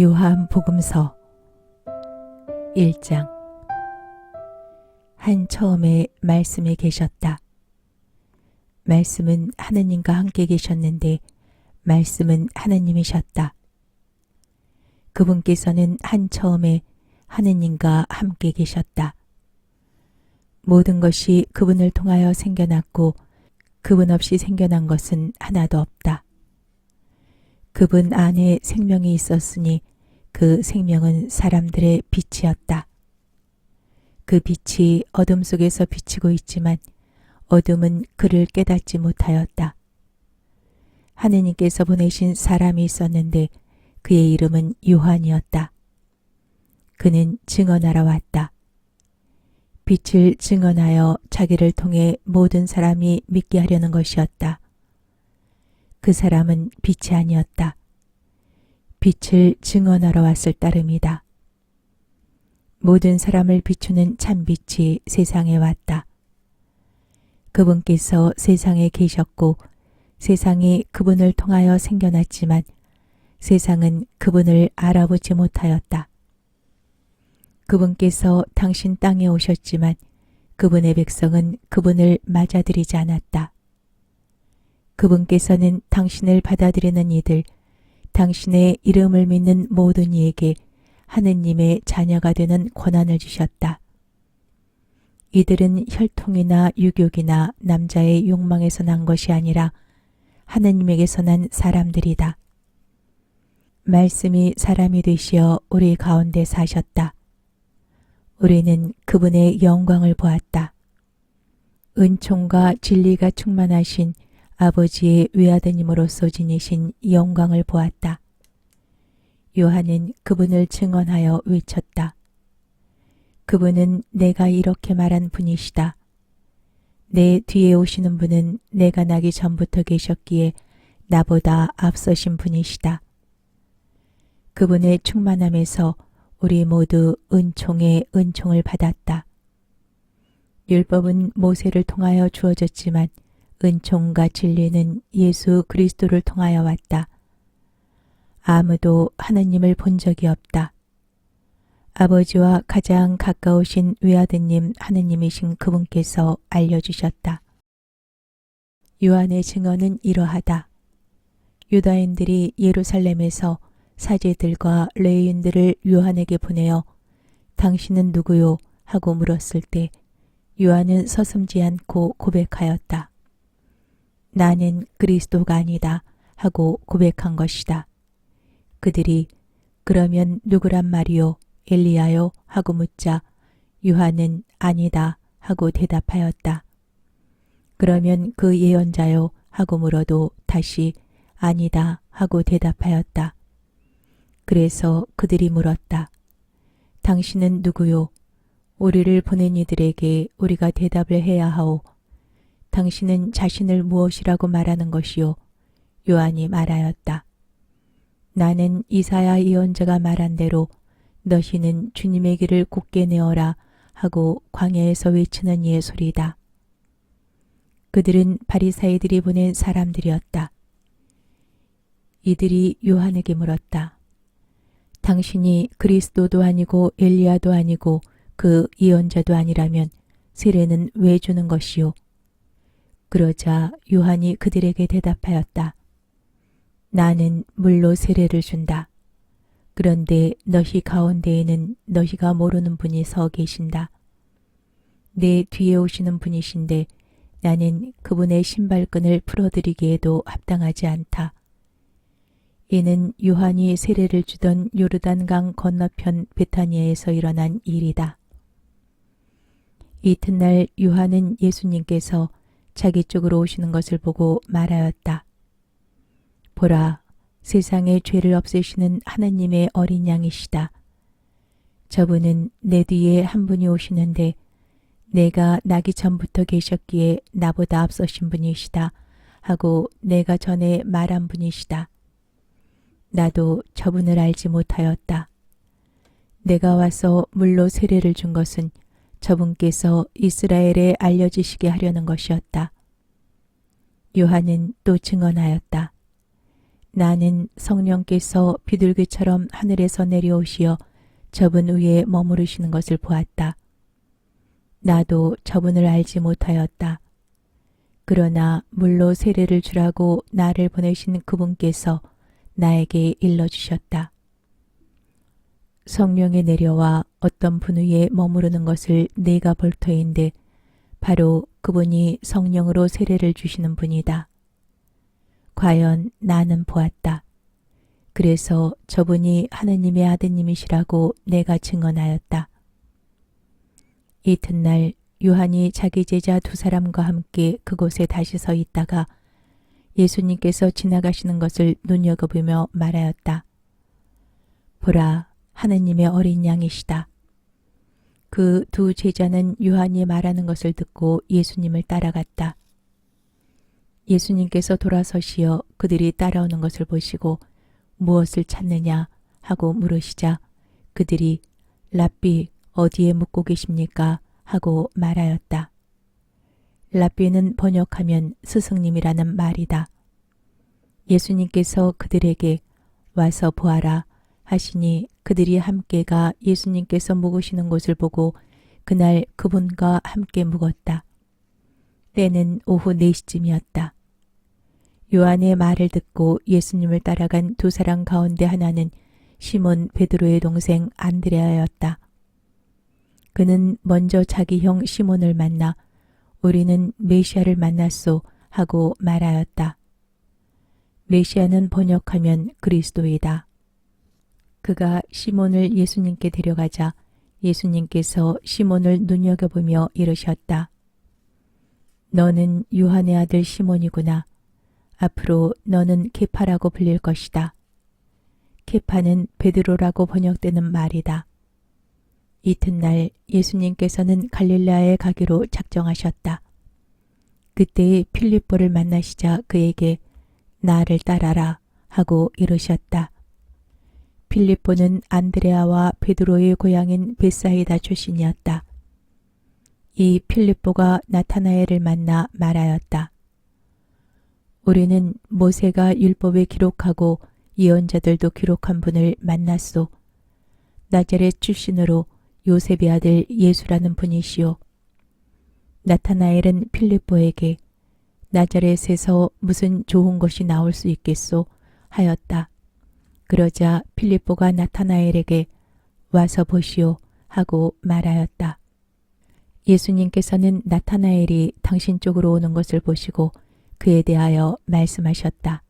요한복음서 1장. 한 처음에 말씀에 계셨다. 말씀은 하느님과 함께 계셨는데 말씀은 하느님이셨다. 그분께서는 한 처음에 하느님과 함께 계셨다. 모든 것이 그분을 통하여 생겨났고 그분 없이 생겨난 것은 하나도 없다. 그분 안에 생명이 있었으니 그 생명은 사람들의 빛이었다. 그 빛이 어둠 속에서 비치고 있지만 어둠은 그를 깨닫지 못하였다. 하느님께서 보내신 사람이 있었는데 그의 이름은 요한이었다. 그는 증언하러 왔다. 빛을 증언하여 자기를 통해 모든 사람이 믿게 하려는 것이었다. 그 사람은 빛이 아니었다. 빛을 증언하러 왔을 따름이다. 모든 사람을 비추는 참빛이 세상에 왔다. 그분께서 세상에 계셨고 세상이 그분을 통하여 생겨났지만 세상은 그분을 알아보지 못하였다. 그분께서 당신 땅에 오셨지만 그분의 백성은 그분을 맞아들이지 않았다. 그분께서는 당신을 받아들이는 이들, 당신의 이름을 믿는 모든 이에게 하느님의 자녀가 되는 권한을 주셨다. 이들은 혈통이나 유교이나 남자의 욕망에서 난 것이 아니라 하느님에게서 난 사람들이다. 말씀이 사람이 되시어 우리 가운데 사셨다. 우리는 그분의 영광을 보았다. 은총과 진리가 충만하신 아버지의 외아드님으로서 지니신 영광을 보았다. 요한은 그분을 증언하여 외쳤다. 그분은 내가 이렇게 말한 분이시다. 내 뒤에 오시는 분은 내가 나기 전부터 계셨기에 나보다 앞서신 분이시다. 그분의 충만함에서 우리 모두 은총에 은총을 받았다. 율법은 모세를 통하여 주어졌지만 은총과 진리는 예수 그리스도를 통하여 왔다. 아무도 하느님을 본 적이 없다. 아버지와 가장 가까우신 외아드님 하느님이신 그분께서 알려주셨다. 요한의 증언은 이러하다. 유다인들이 예루살렘에서 사제들과 레위인들을 요한에게 보내어 당신은 누구요? 하고 물었을 때 요한은 서슴지 않고 고백하였다. 나는 그리스도가 아니다 하고 고백한 것이다. 그들이 그러면 누구란 말이요? 엘리야요? 하고 묻자 요한은 아니다 하고 대답하였다. 그러면 그 예언자요? 하고 물어도 다시 아니다 하고 대답하였다. 그래서 그들이 물었다. 당신은 누구요? 우리를 보낸 이들에게 우리가 대답을 해야 하오. 당신은 자신을 무엇이라고 말하는 것이요? 요한이 말하였다. 나는 이사야 예언자가 말한 대로 너희는 주님의 길을 곧게 내어라 하고 광야에서 외치는 이의 소리다. 그들은 바리사이들이 보낸 사람들이었다. 이들이 요한에게 물었다. 당신이 그리스도도 아니고 엘리야도 아니고 그 예언자도 아니라면 세례는 왜 주는 것이요? 그러자 요한이 그들에게 대답하였다. 나는 물로 세례를 준다. 그런데 너희 가운데에는 너희가 모르는 분이 서 계신다. 내 뒤에 오시는 분이신데 나는 그분의 신발끈을 풀어드리기에도 합당하지 않다. 이는 요한이 세례를 주던 요르단강 건너편 베타니아에서 일어난 일이다. 이튿날 요한은 예수님께서 자기 쪽으로 오시는 것을 보고 말하였다. 보라, 세상의 죄를 없애시는 하나님의 어린 양이시다. 저분은 내 뒤에 한 분이 오시는데 내가 나기 전부터 계셨기에 나보다 앞서신 분이시다 하고 내가 전에 말한 분이시다. 나도 저분을 알지 못하였다. 내가 와서 물로 세례를 준 것은 저분께서 이스라엘에 알려지시게 하려는 것이었다. 요한은 또 증언하였다. 나는 성령께서 비둘기처럼 하늘에서 내려오시어 저분 위에 머무르시는 것을 보았다. 나도 저분을 알지 못하였다. 그러나 물로 세례를 주라고 나를 보내신 그분께서 나에게 일러주셨다. 성령이 내려와 어떤 분 위에 머무르는 것을 내가 볼 터인데 바로 그분이 성령으로 세례를 주시는 분이다. 과연 나는 보았다. 그래서 저분이 하느님의 아드님이시라고 내가 증언하였다. 이튿날 요한이 자기 제자 2사람과 함께 그곳에 다시 서 있다가 예수님께서 지나가시는 것을 눈여겨보며 말하였다. 보라, 하느님의 어린 양이시다. 그 2 제자는 요한이 말하는 것을 듣고 예수님을 따라갔다. 예수님께서 돌아서시어 그들이 따라오는 것을 보시고 무엇을 찾느냐 하고 물으시자 그들이 랍비 어디에 묵고 계십니까? 하고 말하였다. 랍비는 번역하면 스승님이라는 말이다. 예수님께서 그들에게 와서 보아라 하시니 그들이 함께 가 예수님께서 묵으시는 곳을 보고 그날 그분과 함께 묵었다. 때는 오후 4시쯤이었다. 요한의 말을 듣고 예수님을 따라간 2사람 가운데 하나는 시몬 베드로의 동생 안드레아였다. 그는 먼저 자기 형 시몬을 만나 우리는 메시아를 만났소 하고 말하였다. 메시아는 번역하면 그리스도이다. 그가 시몬을 예수님께 데려가자 예수님께서 시몬을 눈여겨보며 이르셨다. 너는 요한의 아들 시몬이구나. 앞으로 너는 케파라고 불릴 것이다. 케파는 베드로라고 번역되는 말이다. 이튿날 예수님께서는 갈릴레아에 가기로 작정하셨다. 그때에 필립보를 만나시자 그에게 나를 따라라 하고 이르셨다. 필립보는 안드레아와 베드로의 고향인 벳사이다 출신이었다. 이 필립보가 나타나엘을 만나 말하였다. 우리는 모세가 율법에 기록하고 예언자들도 기록한 분을 만났소. 나자렛 출신으로 요셉의 아들 예수라는 분이시오. 나타나엘은 필립보에게 나자렛에서 무슨 좋은 것이 나올 수 있겠소 하였다. 그러자 필립보가 나타나엘에게 와서 보시오 하고 말하였다. 예수님께서는 나타나엘이 당신 쪽으로 오는 것을 보시고 그에 대하여 말씀하셨다.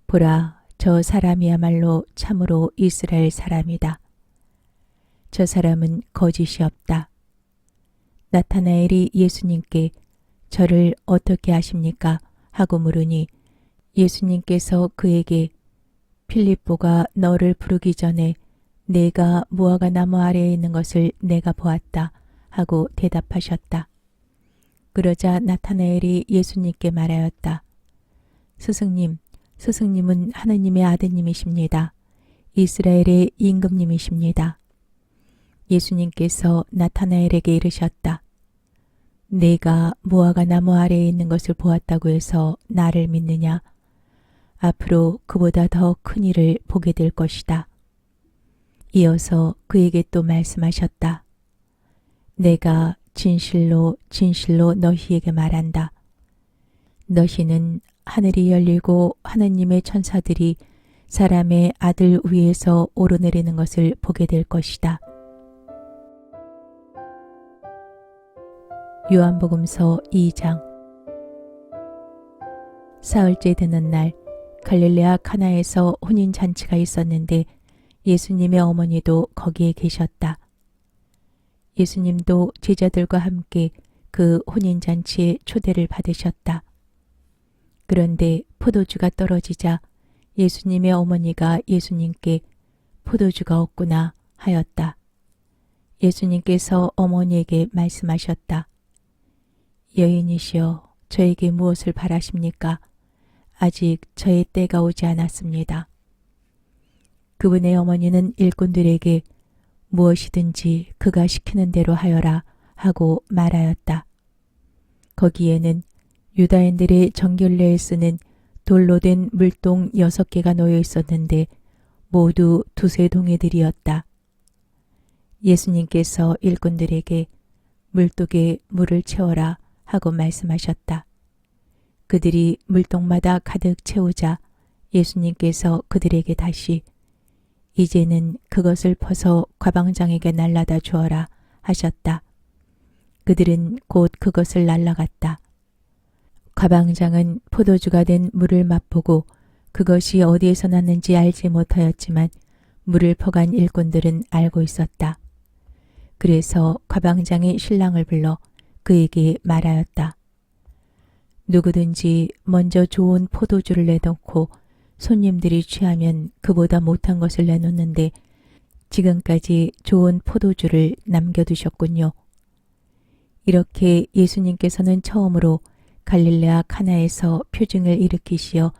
보라, 저 사람이야말로 참으로 이스라엘 사람이다. 저 사람은 거짓이 없다. 나타나엘이 예수님께 저를 어떻게 아십니까? 하고 물으니 예수님께서 그에게 필립보가 너를 부르기 전에 내가 무화과 나무 아래에 있는 것을 내가 보았다 하고 대답하셨다. 그러자 나타나엘이 예수님께 말하였다. 스승님, 스승님은 하느님의 아드님이십니다. 이스라엘의 임금님이십니다. 예수님께서 나타나엘에게 이르셨다. 내가 무화과 나무 아래에 있는 것을 보았다고 해서 나를 믿느냐? 앞으로 그보다 더 큰 일을 보게 될 것이다. 이어서 그에게 또 말씀하셨다. 내가 진실로 진실로 너희에게 말한다. 너희는 하늘이 열리고 하느님의 천사들이 사람의 아들 위에서 오르내리는 것을 보게 될 것이다. 요한복음서 2장. 사흘째 되는 날 갈릴레아 카나에서 혼인잔치가 있었는데 예수님의 어머니도 거기에 계셨다. 예수님도 제자들과 함께 그 혼인잔치에 초대를 받으셨다. 그런데 포도주가 떨어지자 예수님의 어머니가 예수님께 포도주가 없구나 하였다. 예수님께서 어머니에게 말씀하셨다. 여인이시여, 저에게 무엇을 바라십니까? 아직 저의 때가 오지 않았습니다. 그분의 어머니는 일꾼들에게 무엇이든지 그가 시키는 대로 하여라 하고 말하였다. 거기에는 유다인들의 정결례에 쓰는 돌로 된 물동 6개가 놓여 있었는데 모두 두세 동이들이었다. 예수님께서 일꾼들에게 물독에 물을 채워라 하고 말씀하셨다. 그들이 물동마다 가득 채우자 예수님께서 그들에게 다시 이제는 그것을 퍼서 과방장에게 날라다 주어라 하셨다. 그들은 곧 그것을 날라갔다. 과방장은 포도주가 된 물을 맛보고 그것이 어디에서 났는지 알지 못하였지만 물을 퍼간 일꾼들은 알고 있었다. 그래서 과방장의 신랑을 불러 그에게 말하였다. 누구든지 먼저 좋은 포도주를 내놓고 손님들이 취하면 그보다 못한 것을 내놓는데 지금까지 좋은 포도주를 남겨두셨군요. 이렇게 예수님께서는 처음으로 갈릴레아 카나에서 표징을 일으키시어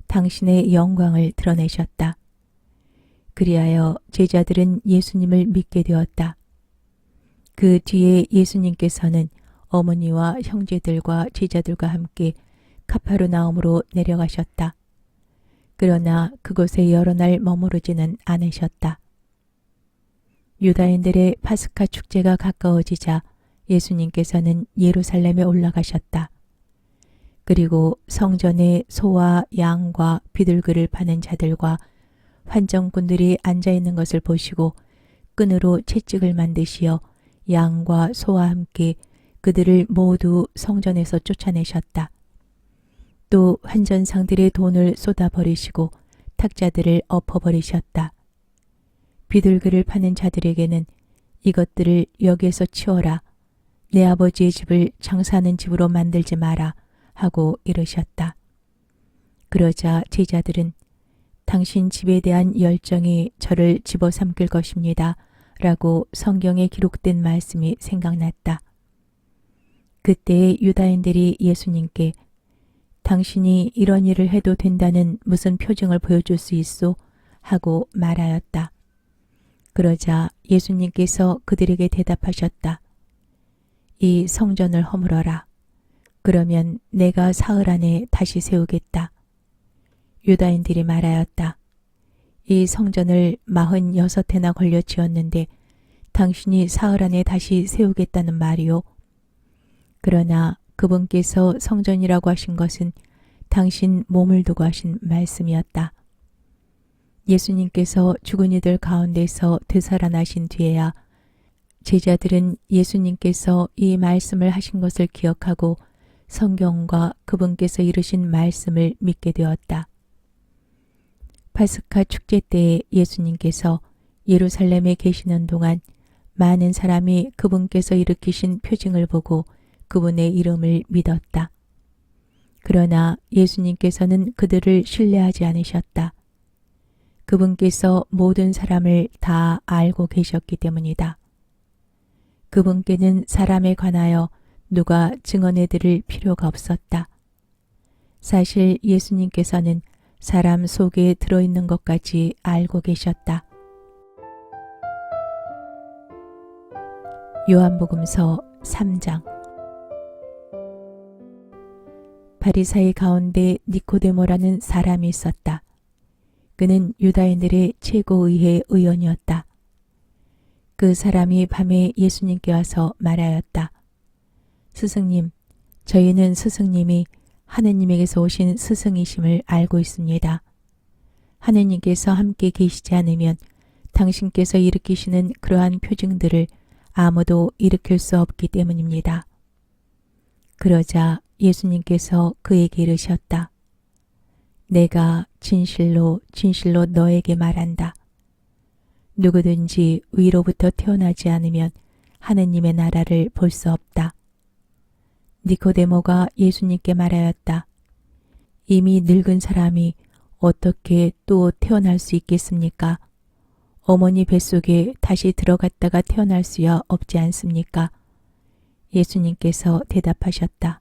당신의 영광을 드러내셨다. 그리하여 제자들은 예수님을 믿게 되었다. 그 뒤에 예수님께서는 어머니와 형제들과 제자들과 함께 카파르나움으로 내려가셨다. 그러나 그곳에 여러 날 머무르지는 않으셨다. 유다인들의 파스카 축제가 가까워지자 예수님께서는 예루살렘에 올라가셨다. 그리고 성전에 소와 양과 비둘기를 파는 자들과 환정꾼들이 앉아있는 것을 보시고 끈으로 채찍을 만드시어 양과 소와 함께 그들을 모두 성전에서 쫓아내셨다. 또 환전상들의 돈을 쏟아버리시고 탁자들을 엎어버리셨다. 비둘기를 파는 자들에게는 이것들을 여기에서 치워라. 내 아버지의 집을 장사하는 집으로 만들지 마라 하고 이르셨다. 그러자 제자들은 당신 집에 대한 열정이 저를 집어삼킬 것입니다 라고 성경에 기록된 말씀이 생각났다. 그때 유다인들이 예수님께 당신이 이런 일을 해도 된다는 무슨 표징을 보여줄 수 있소? 하고 말하였다. 그러자 예수님께서 그들에게 대답하셨다. 이 성전을 허물어라. 그러면 내가 사흘 안에 다시 세우겠다. 유다인들이 말하였다. 이 성전을 46해나 걸려 지었는데 당신이 사흘 안에 다시 세우겠다는 말이요. 그러나 그분께서 성전이라고 하신 것은 당신 몸을 두고 하신 말씀이었다. 예수님께서 죽은 이들 가운데서 되살아나신 뒤에야 제자들은 예수님께서 이 말씀을 하신 것을 기억하고 성경과 그분께서 이루신 말씀을 믿게 되었다. 파스카 축제 때에 예수님께서 예루살렘에 계시는 동안 많은 사람이 그분께서 일으키신 표징을 보고 그분의 이름을 믿었다. 그러나 예수님께서는 그들을 신뢰하지 않으셨다. 그분께서 모든 사람을 다 알고 계셨기 때문이다. 그분께는 사람에 관하여 누가 증언해 드릴 필요가 없었다. 사실 예수님께서는 사람 속에 들어있는 것까지 알고 계셨다. 요한복음서 3장. 바리사이 가운데 니코데모라는 사람이 있었다. 그는 유다인들의 최고의회 의원이었다. 그 사람이 밤에 예수님께 와서 말하였다. 스승님, 저희는 스승님이 하느님에게서 오신 스승이심을 알고 있습니다. 하느님께서 함께 계시지 않으면 당신께서 일으키시는 그러한 표징들을 아무도 일으킬 수 없기 때문입니다. 그러자 예수님께서 그에게 이르셨다. 내가 진실로 진실로 너에게 말한다. 누구든지 위로부터 태어나지 않으면 하느님의 나라를 볼 수 없다. 니코데모가 예수님께 말하였다. 이미 늙은 사람이 어떻게 또 태어날 수 있겠습니까? 어머니 뱃속에 다시 들어갔다가 태어날 수야 없지 않습니까? 예수님께서 대답하셨다.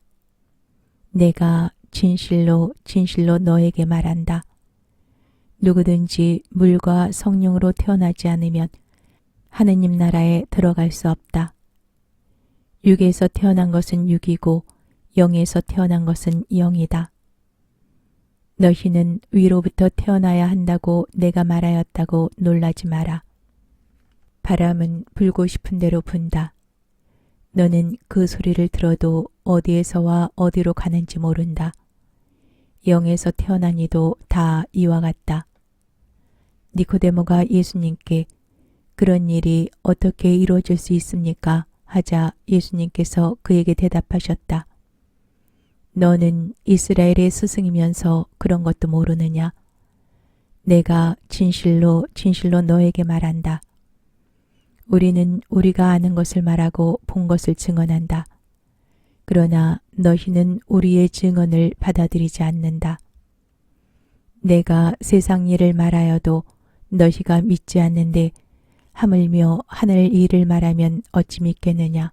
내가 진실로 진실로 너에게 말한다. 누구든지 물과 성령으로 태어나지 않으면 하느님 나라에 들어갈 수 없다. 육에서 태어난 것은 육이고 영에서 태어난 것은 영이다. 너희는 위로부터 태어나야 한다고 내가 말하였다고 놀라지 마라. 바람은 불고 싶은 대로 분다. 너는 그 소리를 들어도 어디에서와 어디로 가는지 모른다. 영에서 태어난 이도 다 이와 같다. 니코데모가 예수님께 그런 일이 어떻게 이루어질 수 있습니까? 하자 예수님께서 그에게 대답하셨다. 너는 이스라엘의 스승이면서 그런 것도 모르느냐? 내가 진실로 진실로 너에게 말한다. 우리는 우리가 아는 것을 말하고 본 것을 증언한다. 그러나 너희는 우리의 증언을 받아들이지 않는다. 내가 세상 일을 말하여도 너희가 믿지 않는데 하물며 하늘 일을 말하면 어찌 믿겠느냐?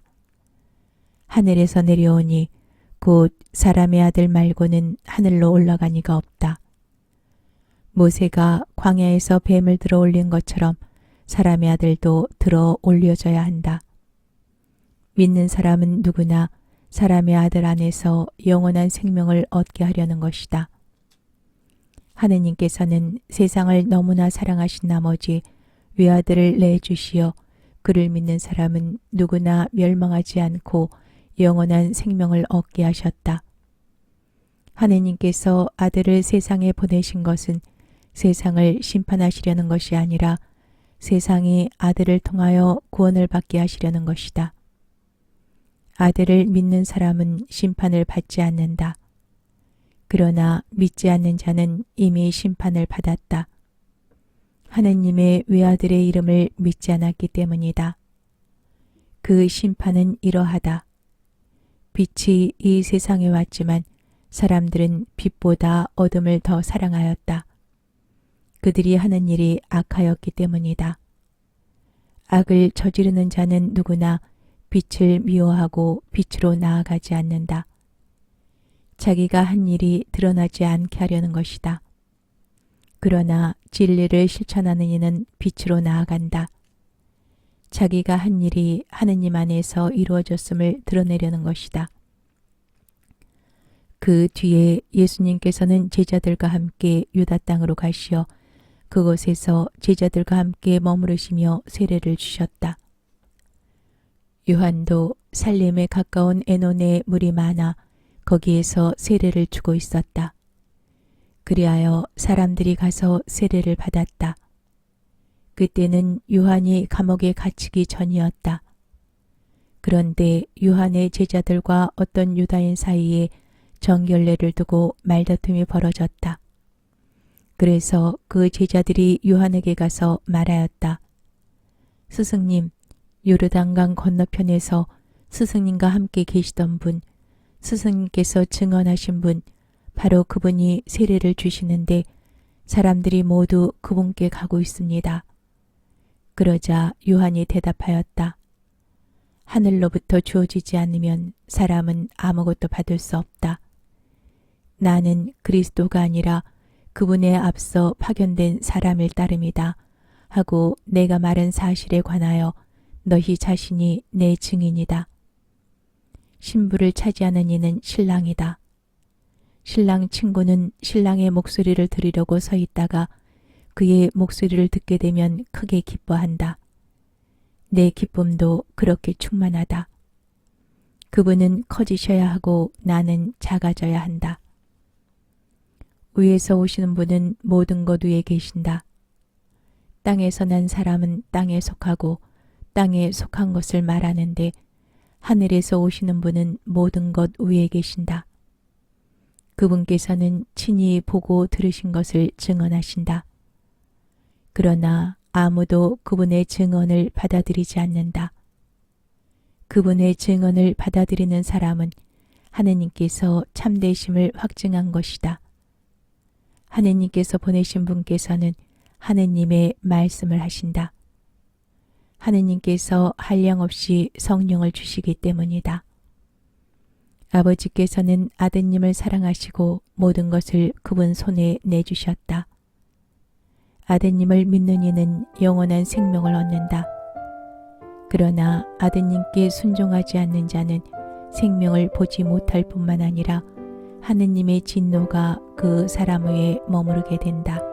하늘에서 내려오니 곧 사람의 아들 말고는 하늘로 올라가니가 없다. 모세가 광야에서 뱀을 들어 올린 것처럼 사람의 아들도 들어 올려져야 한다. 믿는 사람은 누구나 사람의 아들 안에서 영원한 생명을 얻게 하려는 것이다. 하느님께서는 세상을 너무나 사랑하신 나머지 외아들을 내주시어 그를 믿는 사람은 누구나 멸망하지 않고 영원한 생명을 얻게 하셨다. 하느님께서 아들을 세상에 보내신 것은 세상을 심판하시려는 것이 아니라 세상이 아들을 통하여 구원을 받게 하시려는 것이다. 아들을 믿는 사람은 심판을 받지 않는다. 그러나 믿지 않는 자는 이미 심판을 받았다. 하느님의 외아들의 이름을 믿지 않았기 때문이다. 그 심판은 이러하다. 빛이 이 세상에 왔지만 사람들은 빛보다 어둠을 더 사랑하였다. 그들이 하는 일이 악하였기 때문이다. 악을 저지르는 자는 누구나 빛을 미워하고 빛으로 나아가지 않는다. 자기가 한 일이 드러나지 않게 하려는 것이다. 그러나 진리를 실천하는 이는 빛으로 나아간다. 자기가 한 일이 하느님 안에서 이루어졌음을 드러내려는 것이다. 그 뒤에 예수님께서는 제자들과 함께 유다 땅으로 가시어 그곳에서 제자들과 함께 머무르시며 세례를 주셨다. 요한도 살렘에 가까운 에논에 물이 많아 거기에서 세례를 주고 있었다. 그리하여 사람들이 가서 세례를 받았다. 그때는 요한이 감옥에 갇히기 전이었다. 그런데 요한의 제자들과 어떤 유다인 사이에 정결례를 두고 말다툼이 벌어졌다. 그래서 그 제자들이 요한에게 가서 말하였다. 스승님, 요르단강 건너편에서 스승님과 함께 계시던 분, 스승님께서 증언하신 분, 바로 그분이 세례를 주시는데 사람들이 모두 그분께 가고 있습니다. 그러자 요한이 대답하였다. 하늘로부터 주어지지 않으면 사람은 아무것도 받을 수 없다. 나는 그리스도가 아니라 그분에 앞서 파견된 사람일 따름이다 하고 내가 말한 사실에 관하여 너희 자신이 내 증인이다. 신부를 차지하는 이는 신랑이다. 신랑 친구는 신랑의 목소리를 들으려고 서 있다가 그의 목소리를 듣게 되면 크게 기뻐한다. 내 기쁨도 그렇게 충만하다. 그분은 커지셔야 하고 나는 작아져야 한다. 위에서 오시는 분은 모든 것 위에 계신다. 땅에서 난 사람은 땅에 속하고 땅에 속한 것을 말하는데 하늘에서 오시는 분은 모든 것 위에 계신다. 그분께서는 친히 보고 들으신 것을 증언하신다. 그러나 아무도 그분의 증언을 받아들이지 않는다. 그분의 증언을 받아들이는 사람은 하느님께서 참되심을 확증한 것이다. 하느님께서 보내신 분께서는 하느님의 말씀을 하신다. 하느님께서 한량없이 성령을 주시기 때문이다. 아버지께서는 아드님을 사랑하시고 모든 것을 그분 손에 내주셨다. 아드님을 믿는 이는 영원한 생명을 얻는다. 그러나 아드님께 순종하지 않는 자는 생명을 보지 못할 뿐만 아니라 하느님의 진노가 그 사람 위에 머무르게 된다.